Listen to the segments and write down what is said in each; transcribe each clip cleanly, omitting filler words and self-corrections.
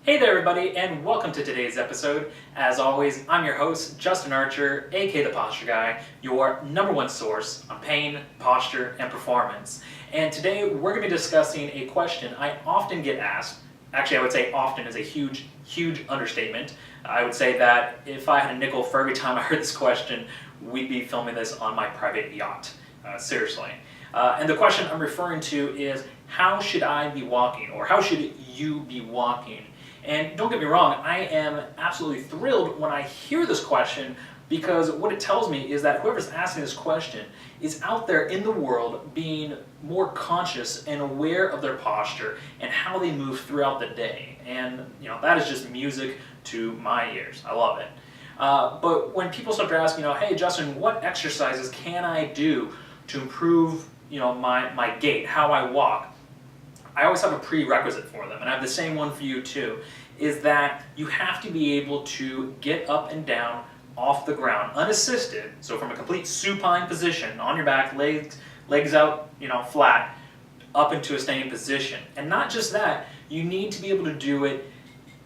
Hey there everybody, and welcome to today's episode. As always, I'm your host, Justin Archer, aka The Posture Guy, your number one source on pain, posture, and performance. And today we're going to be discussing a question I often get asked. Actually, I would say often is a huge understatement. I would say that if I had a nickel for every time I heard this question, we'd be filming this on my private yacht. Seriously. And the question I'm referring to is, how should I be walking, or how should you be walking? And don't get me wrong, I am absolutely thrilled when I hear this question, because what it tells me is that whoever's asking this question is out there in the world being more conscious and aware of their posture and how they move throughout the day. And that is just music to my ears. I love it. But when people start to ask, hey Justin, what exercises can I do to improve my gait, how I walk? I always have a prerequisite for them, and I have the same one for you too, is that you have to be able to get up and down off the ground unassisted, so from a complete supine position, on your back, legs out, flat, up into a standing position. And not just that, you need to be able to do it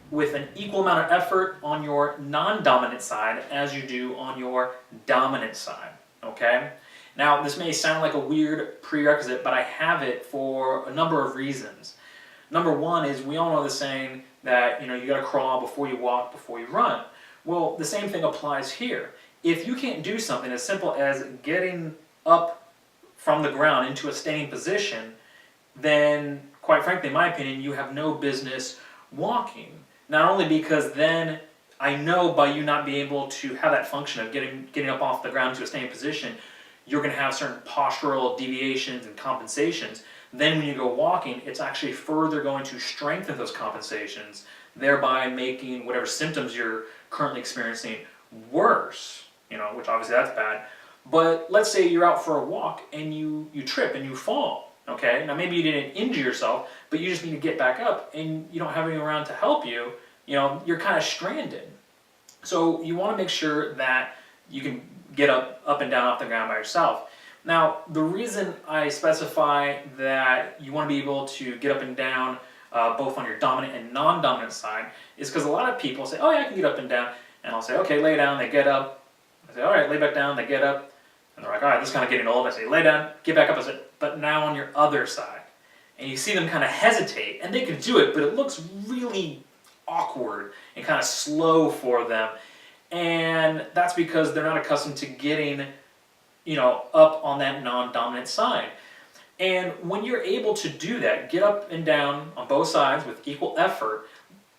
with an equal amount of effort on your non-dominant side as you do on your dominant side, okay? Now, this may sound like a weird prerequisite, but I have it for a number of reasons. Number one is, we all know the saying that, you gotta crawl before you walk, before you run. Well, the same thing applies here. If you can't do something as simple as getting up from the ground into a standing position, then, quite frankly, in my opinion, you have no business walking. Not only because then I know by you not being able to have that function of getting up off the ground to a standing position, you're going to have certain postural deviations and compensations. Then when you go walking, it's actually further going to strengthen those compensations, thereby making whatever symptoms you're currently experiencing worse, which obviously that's bad. But let's say you're out for a walk and you trip and you fall, okay? Now maybe you didn't injure yourself, but you just need to get back up and you don't have anyone around to help you, you're kind of stranded. So you want to make sure that you can get up and down off the ground by yourself. Now, the reason I specify that you want to be able to get up and down both on your dominant and non-dominant side is because a lot of people say, oh yeah, I can get up and down. And I'll say, okay, lay down, they get up. I say, all right, lay back down, they get up. And they're like, all right, this is kind of getting old. I say, lay down, get back up. I say, but now on your other side. And you see them kind of hesitate, and they can do it, but it looks really awkward and kind of slow for them. And that's because they're not accustomed to getting, up on that non-dominant side. And when you're able to do that, get up and down on both sides with equal effort,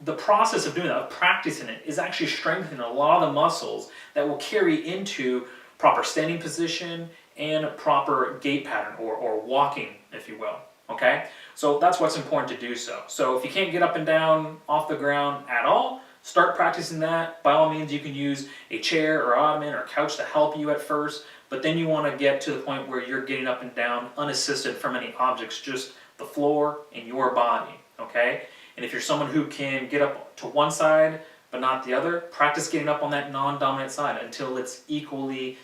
the process of doing that, of practicing it, is actually strengthening a lot of the muscles that will carry into proper standing position and proper gait pattern, or walking, if you will. Okay? So that's what's important to do so. So if you can't get up and down off the ground at all, start practicing that. By all means, you can use a chair or ottoman or couch to help you at first, but then you want to get to the point where you're getting up and down unassisted from any objects, just the floor and your body, okay? And if you're someone who can get up to one side but not the other, practice getting up on that non-dominant side until it's equally,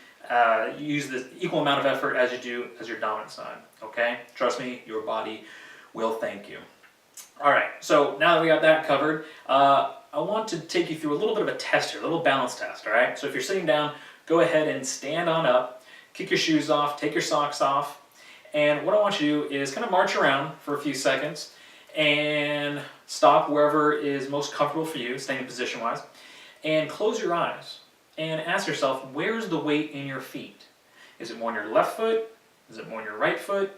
use the equal amount of effort as you do as your dominant side, okay? Trust me, your body will thank you. All right, so now that we got that covered, I want to take you through a little bit of a test here, a little balance test, all right? So if you're sitting down, go ahead and stand on up, kick your shoes off, take your socks off, and what I want you to do is kind of march around for a few seconds and stop wherever is most comfortable for you, standing position-wise, and close your eyes and ask yourself, where's the weight in your feet? Is it more on your left foot? Is it more on your right foot?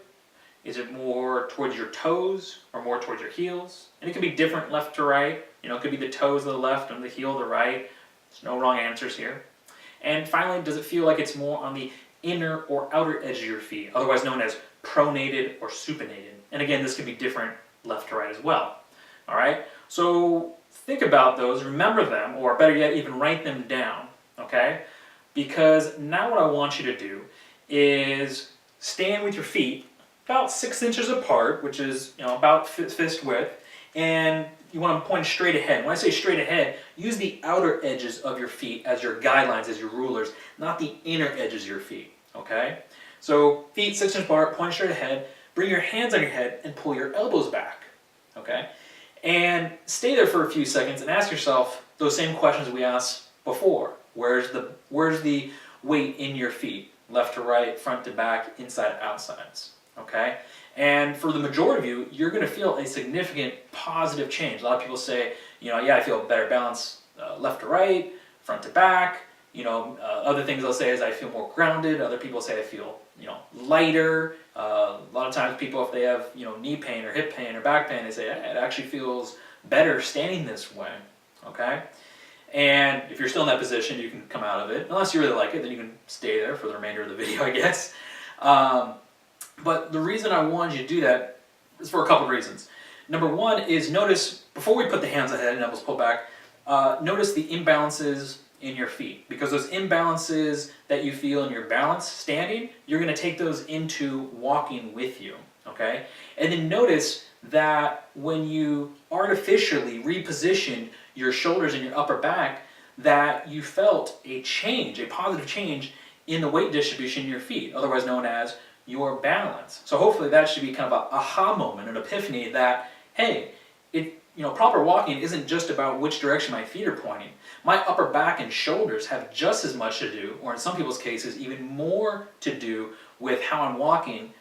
Is it more towards your toes or more towards your heels? And it could be different left to right. It could be the toes of the left and the heel of the right. There's no wrong answers here. And finally, does it feel like it's more on the inner or outer edge of your feet, otherwise known as pronated or supinated? And again, this can be different left to right as well. All right? So think about those, remember them, or better yet, even write them down, okay? Because now what I want you to do is stand with your feet about 6 inches apart, which is about fist width, and you want to point straight ahead. When I say straight ahead, use the outer edges of your feet as your guidelines, as your rulers, not the inner edges of your feet, okay? So feet 6 inches apart, point straight ahead, bring your hands on your head and pull your elbows back, okay? And stay there for a few seconds and ask yourself those same questions we asked before. Where's the weight in your feet? Left to right, front to back, inside, outsides. Okay? And for the majority of you, you're going to feel a significant positive change. A lot of people say, yeah, I feel better balance left to right, front to back. Other things they'll say is I feel more grounded. Other people say I feel, lighter. A lot of times people, if they have, knee pain or hip pain or back pain, they say it actually feels better standing this way. Okay? And if you're still in that position, you can come out of it. Unless you really like it, then you can stay there for the remainder of the video, I guess. But the reason I wanted you to do that is for a couple of reasons. Number one is notice, before we put the hands ahead and elbows pull back, notice the imbalances in your feet. Because those imbalances that you feel in your balance standing, you're going to take those into walking with you. Okay? And then notice that when you artificially repositioned your shoulders and your upper back, that you felt a change, a positive change in the weight distribution in your feet, otherwise known as your balance. So hopefully that should be kind of an aha moment, an epiphany that, hey, proper walking isn't just about which direction my feet are pointing. My upper back and shoulders have just as much to do, or in some people's cases, even more to do with how I'm walking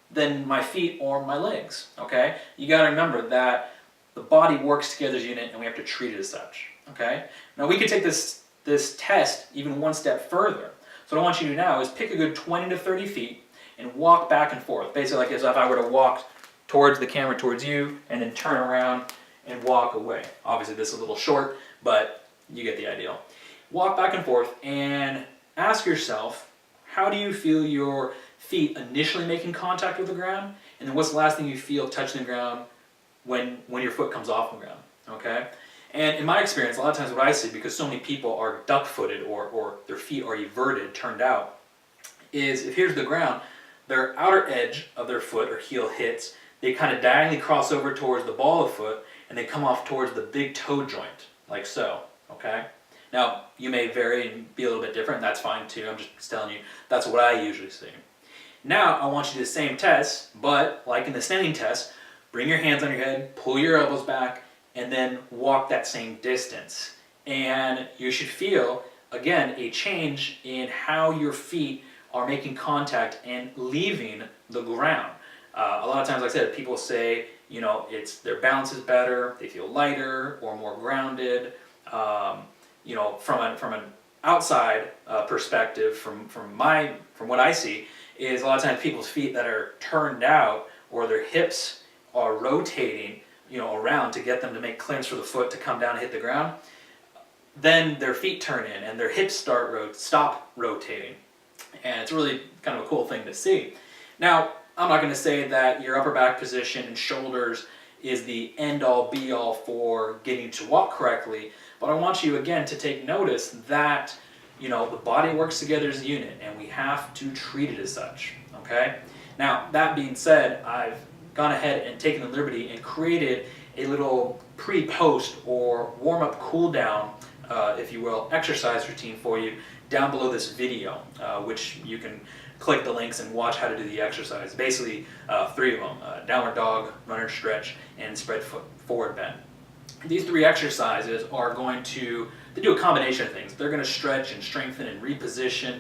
than my feet or my legs, okay? You gotta remember that the body works together as a unit and we have to treat it as such, okay? Now we could take this test even one step further. So what I want you to do now is pick a good 20 to 30 feet and walk back and forth. Basically like as if I were to walk towards the camera, towards you, and then turn around and walk away. Obviously this is a little short, but you get the idea. Walk back and forth and ask yourself, how do you feel your feet initially making contact with the ground? And then what's the last thing you feel touching the ground when your foot comes off the ground, okay? And in my experience, a lot of times what I see, because so many people are duck-footed or their feet are everted, turned out, is if here's the ground, their outer edge of their foot or heel hits, they kind of diagonally cross over towards the ball of the foot and they come off towards the big toe joint, like so, okay? Now, you may vary and be a little bit different, that's fine too, I'm just telling you, that's what I usually see. Now, I want you to do the same test, but like in the standing test, bring your hands on your head, pull your elbows back, and then walk that same distance. And you should feel, again, a change in how your feet are making contact and leaving the ground. A lot of times, like I said, people say, their balance is better, they feel lighter or more grounded. From an outside perspective, from what I see, is a lot of times people's feet that are turned out or their hips are rotating, around to get them to make clearance for the foot to come down and hit the ground. Then their feet turn in and their hips stop rotating, and it's really kind of a cool thing to see. Now, I'm not going to say that your upper back position and shoulders is the end-all be-all for getting you to walk correctly, but I want you again to take notice that the body works together as a unit and we have to treat it as such, okay? Now, that being said, I've gone ahead and taken the liberty and created a little pre-post or warm-up cool-down, if you will, exercise routine for you down below this video, which you can click the links and watch how to do the exercise. Basically, 3 of them, downward dog, runner stretch, and spread foot forward bend. These 3 exercises are going to do a combination of things. They're going to stretch and strengthen and reposition,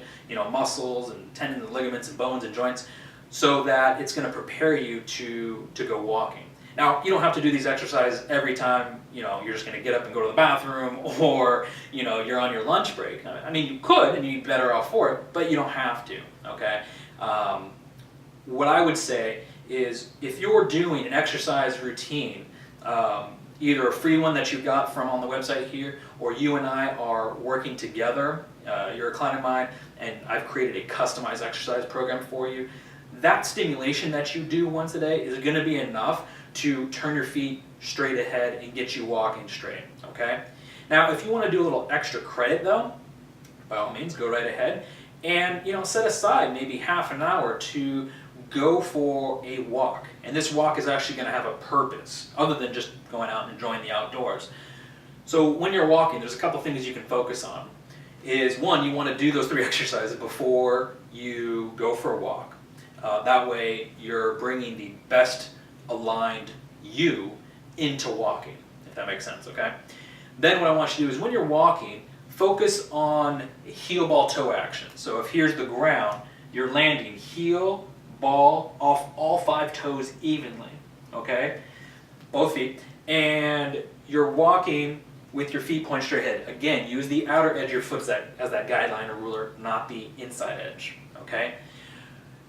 muscles and tendons and ligaments and bones and joints, so that it's going to prepare you to go walking. Now, you don't have to do these exercises every time, you're just going to get up and go to the bathroom, or, you're on your lunch break. I mean, you could, and you'd be better off for it, but you don't have to, okay? What I would say is, if you're doing an exercise routine, either a free one that you got from on the website here, or you and I are working together, you're a client of mine, and I've created a customized exercise program for you, that stimulation that you do once a day is going to be enough to turn your feet straight ahead and get you walking straight, okay? Now, if you want to do a little extra credit though, by all means, go right ahead and, set aside maybe half an hour to go for a walk. And this walk is actually going to have a purpose other than just going out and enjoying the outdoors. So when you're walking, there's a couple things you can focus on. Is one, you want to do those 3 exercises before you go for a walk. That way you're bringing the best aligned you into walking, if that makes sense, okay? Then what I want you to do is when you're walking, focus on heel, ball, toe action. So if here's the ground, you're landing heel, ball, off all 5 toes evenly, okay? Both feet. And you're walking with your feet pointed straight ahead. Again, use the outer edge of your foot as that guideline or ruler, not the inside edge, okay?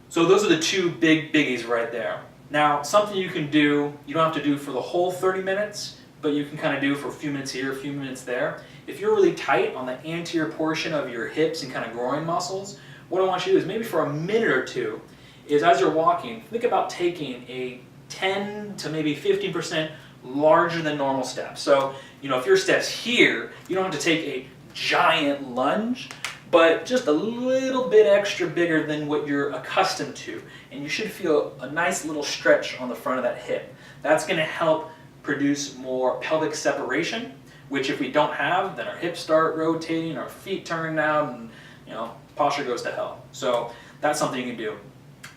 So those are the 2 big biggies right there. Now, something you can do, you don't have to do for the whole 30 minutes, but you can kind of do for a few minutes here, a few minutes there. If you're really tight on the anterior portion of your hips and kind of groin muscles, what I want you to do is maybe for a minute or 2, is as you're walking, think about taking a 10 to maybe 15% larger than normal step. So, if your step's here, you don't have to take a giant lunge, but just a little bit extra bigger than what you're accustomed to. And you should feel a nice little stretch on the front of that hip. That's going to help produce more pelvic separation, which if we don't have, then our hips start rotating, our feet turn down, and posture goes to hell. So that's something you can do.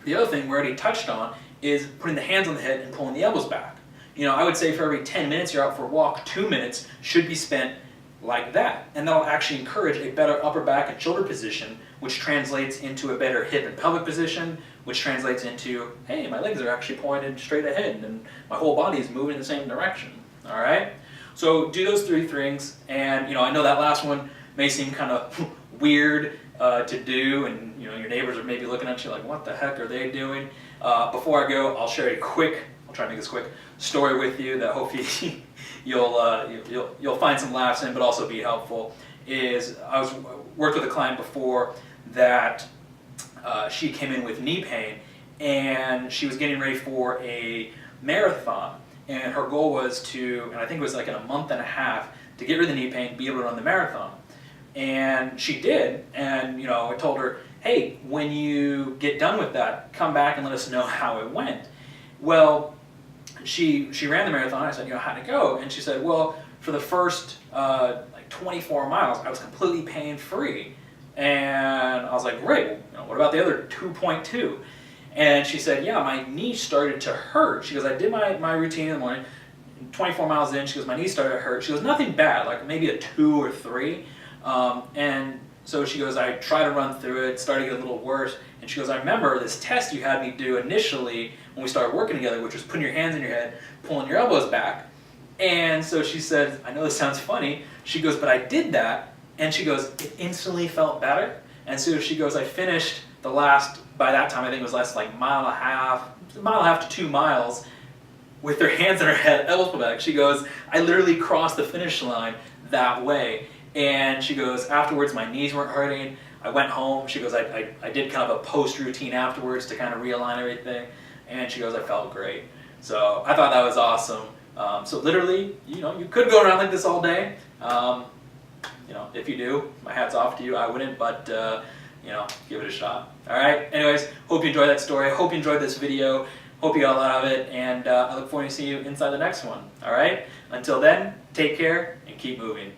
The other thing we already touched on is putting the hands on the head and pulling the elbows back. I would say for every 10 minutes you're out for a walk, 2 minutes should be spent like that. And that'll actually encourage a better upper back and shoulder position, which translates into a better hip and pelvic position, which translates into, hey, my legs are actually pointed straight ahead and my whole body is moving in the same direction. All right? So do those 3 things, and I know that last one may seem kind of weird to do, and your neighbors are maybe looking at you like, what the heck are they doing? Before I go, I'll share a quick, I'll try to make this quick, story with you that hopefully you'll find some laughs in, but also be helpful. I worked with a client before that she came in with knee pain, and she was getting ready for a marathon, and her goal was to, and I think it was like in a month and a half, to get rid of the knee pain, be able to run the marathon. And she did, and I told her, hey, when you get done with that, come back and let us know how it went. Well, she ran the marathon. I said, how'd it go? And she said, well, for the first 24 miles, I was completely pain-free. And I was like, great, what about the other 2.2? And she said, yeah, my knee started to hurt. She goes, I did my routine in the morning, 24 miles in, she goes, my knee started to hurt. She goes, nothing bad, like maybe a 2 or 3. And so she goes, I tried to run through it, started to get a little worse. And she goes, I remember this test you had me do initially when we started working together, which was putting your hands in your head, pulling your elbows back. And so she said, I know this sounds funny. She goes, but I did that. And she goes, it instantly felt better. And so she goes, I finished the last, by that time I think it was last like mile and a half to 2 miles with her hands in her head, elbows pulled back. She goes, I literally crossed the finish line that way. And she goes, afterwards my knees weren't hurting. I went home. She goes, I did kind of a post routine afterwards to kind of realign everything. And she goes, I felt great. So I thought that was awesome. So literally, you could go around like this all day. If you do, my hat's off to you. I wouldn't, but give it a shot. All right. Anyways, hope you enjoyed that story. Hope you enjoyed this video. Hope you got a lot of it, and I look forward to seeing you inside the next one. All right. Until then, take care and keep moving.